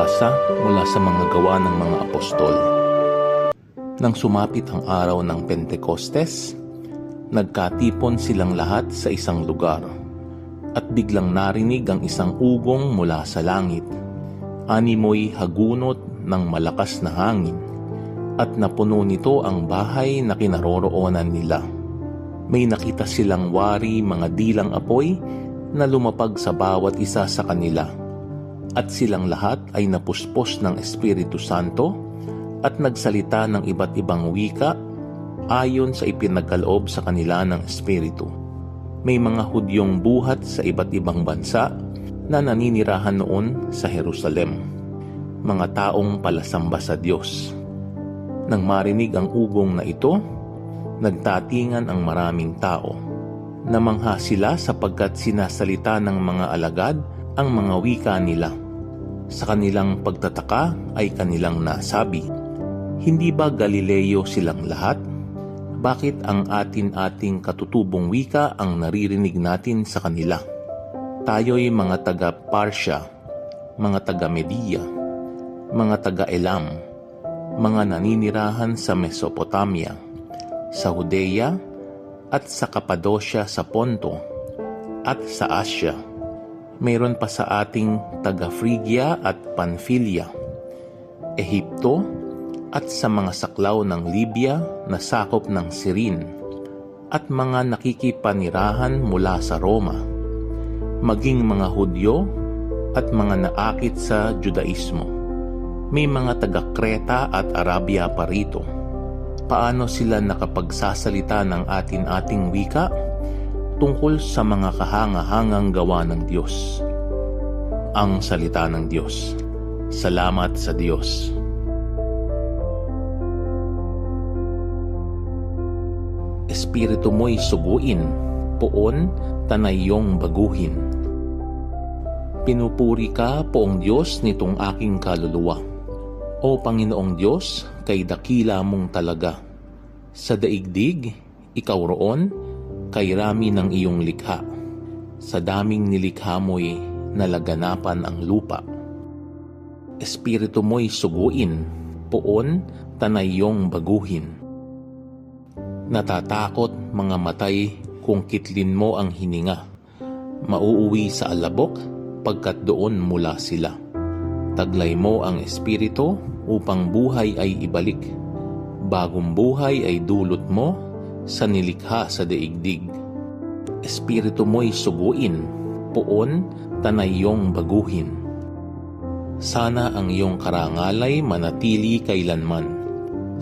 Pagbasa mula sa mga gawa ng mga apostol. Nang sumapit ang araw ng Pentecostes, nagkatipon silang lahat sa isang lugar, at biglang narinig ang isang ugong mula sa langit. Animoy hagunot ng malakas na hangin, at napuno nito ang bahay na kinaroroonan nila. May nakita silang wari mga dilang apoy na lumapag sa bawat isa sa kanila. At silang lahat ay napuspos ng Espiritu Santo at nagsalita ng iba't ibang wika ayon sa ipinagkaloob sa kanila ng Espiritu. May mga Hudyong buhat sa iba't ibang bansa na naninirahan noon sa Jerusalem, mga taong palasamba sa Diyos. Nang marinig ang ugong na ito, nagtatingan ang maraming tao. Namangha sila sapagkat sinasalita ng mga alagad ang mga wika nila. Sa kanilang pagtataka ay kanilang nasabi, "Hindi ba Galileo silang lahat? Bakit ang ating katutubong wika ang naririnig natin sa kanila? Tayo'y mga taga-Parsya, mga taga-Media, mga taga-Elam, mga naninirahan sa Mesopotamia, sa Judea at sa Cappadocia sa Ponto at sa Asya. Mayroon pa sa ating taga-Phrygia at Pamphylia, Ehipto at sa mga saklaw ng Libya na sakop ng Cyrene, at mga nakikipanirahan mula sa Roma, maging mga Hudyo at mga naakit sa Judaismo. May mga taga-Kreta at Arabia pa rito. Paano sila nakapagsasalita ng ating wika tungkol sa mga kahangahangang gawa ng Diyos?" Ang salita ng Diyos. Salamat sa Diyos. Espiritu mo'y suguin, poon tanayong baguhin. Pinupuri ka, Poong Diyos, nitong aking kaluluwa. O Panginoong Diyos, kay dakila mong talaga. Sa daigdig, ikaw roon, kay rami ng iyong likha. Sa daming nilikha mo'y nalaganapan ang lupa. Espiritu mo'y suguin, poon tanayong baguhin. Natatakot mga matay kung kitlin mo ang hininga. Mauuwi sa alabok pagkat doon mula sila. Taglay mo ang espiritu upang buhay ay ibalik. Bagong buhay ay dulot mo sa nilikha sa daigdig. Espiritu mo'y suguin, poon tanayong baguhin. Sana ang iyong karangalay manatili kailanman.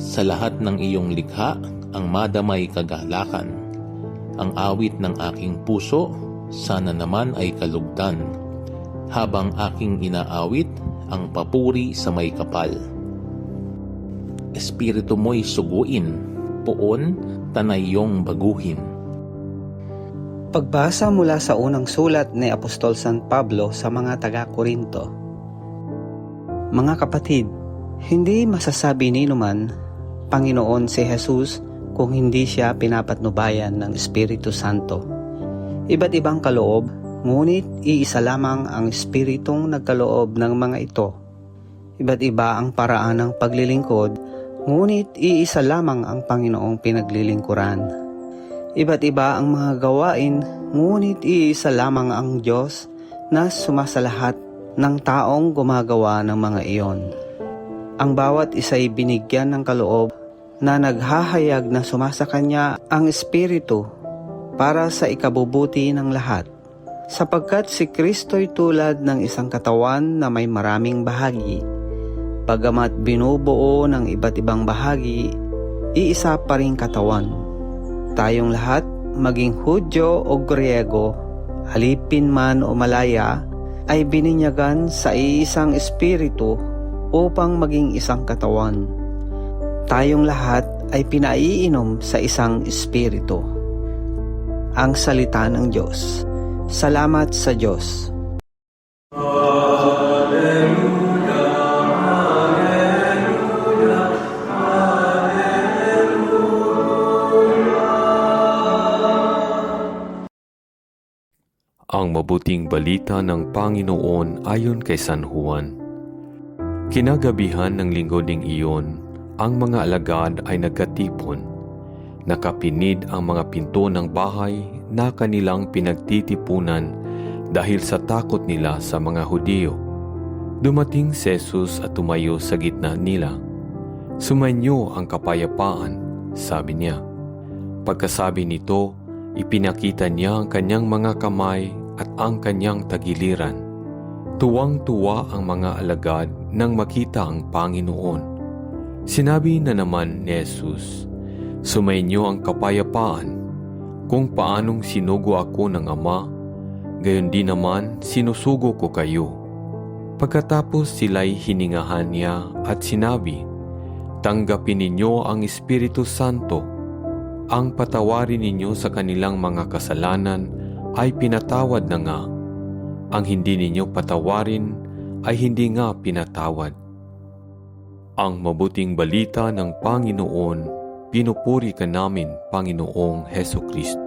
Sa lahat ng iyong likha, ang madamay kagalakan. Ang awit ng aking puso, sana naman ay kalugdan. Habang aking inaawit, ang papuri sa may kapal. Espiritu mo'y suguin, poon tanayong baguhin. Pagbasa mula sa unang sulat ni Apostol San Pablo sa mga taga-Korinto. Mga kapatid, hindi masasabi ni numan Panginoon si Jesus kung hindi siya pinapatnubayan ng Espiritu Santo. Iba't ibang kaloob, ngunit iisa lamang ang Espiritong nagkaloob ng mga ito. Iba't iba ang paraan ng paglilingkod, ngunit iisa lamang ang Panginoong pinaglilingkuran. Iba't iba ang mga gawain, ngunit iisa lamang ang Diyos na sumasalahat ng taong gumagawa ng mga iyon. Ang bawat isa'y binigyan ng kaloob na naghahayag na sumasa kanya ang Espiritu para sa ikabubuti ng lahat. Sapagkat si Kristo'y tulad ng isang katawan na may maraming bahagi. Bagamat binubuo ng iba't ibang bahagi, iisa pa ring katawan. Tayong lahat, maging Hudyo o Griego, alipin man o malaya, ay bininyagan sa iisang Espiritu upang maging isang katawan. Tayong lahat ay pinaiinom sa isang Espiritu. Ang salita ng Diyos. Salamat sa Diyos. Ang mabuting balita ng Panginoon ayon kay San Juan. Kinagabihan ng linggo ding iyon, ang mga alagad ay nagkatipon. Nakapinid ang mga pinto ng bahay na kanilang pinagtitipunan dahil sa takot nila sa mga Hudyo. Dumating si Jesus at tumayo sa gitna nila. "Sumainyo ang kapayapaan," sabi niya. Pagkasabi nito, ipinakita niya ang kanyang mga kamay at ang kanyang tagiliran. Tuwang-tuwa ang mga alagad nang makita ang Panginoon. Sinabi na naman ni Jesus, "Sumainyo ang kapayapaan. Kung paanong sinugo ako ng Ama, gayon din naman sinusugo ko kayo." Pagkatapos sila'y hiningahan niya at sinabi, "Tanggapin ninyo ang Espiritu Santo. Ang patawarin ninyo sa kanilang mga kasalanan ay pinatawad na nga. Ang hindi ninyo patawarin ay hindi nga pinatawad." Ang mabuting balita ng Panginoon, pinupuri ka namin, Panginoong Hesukristo.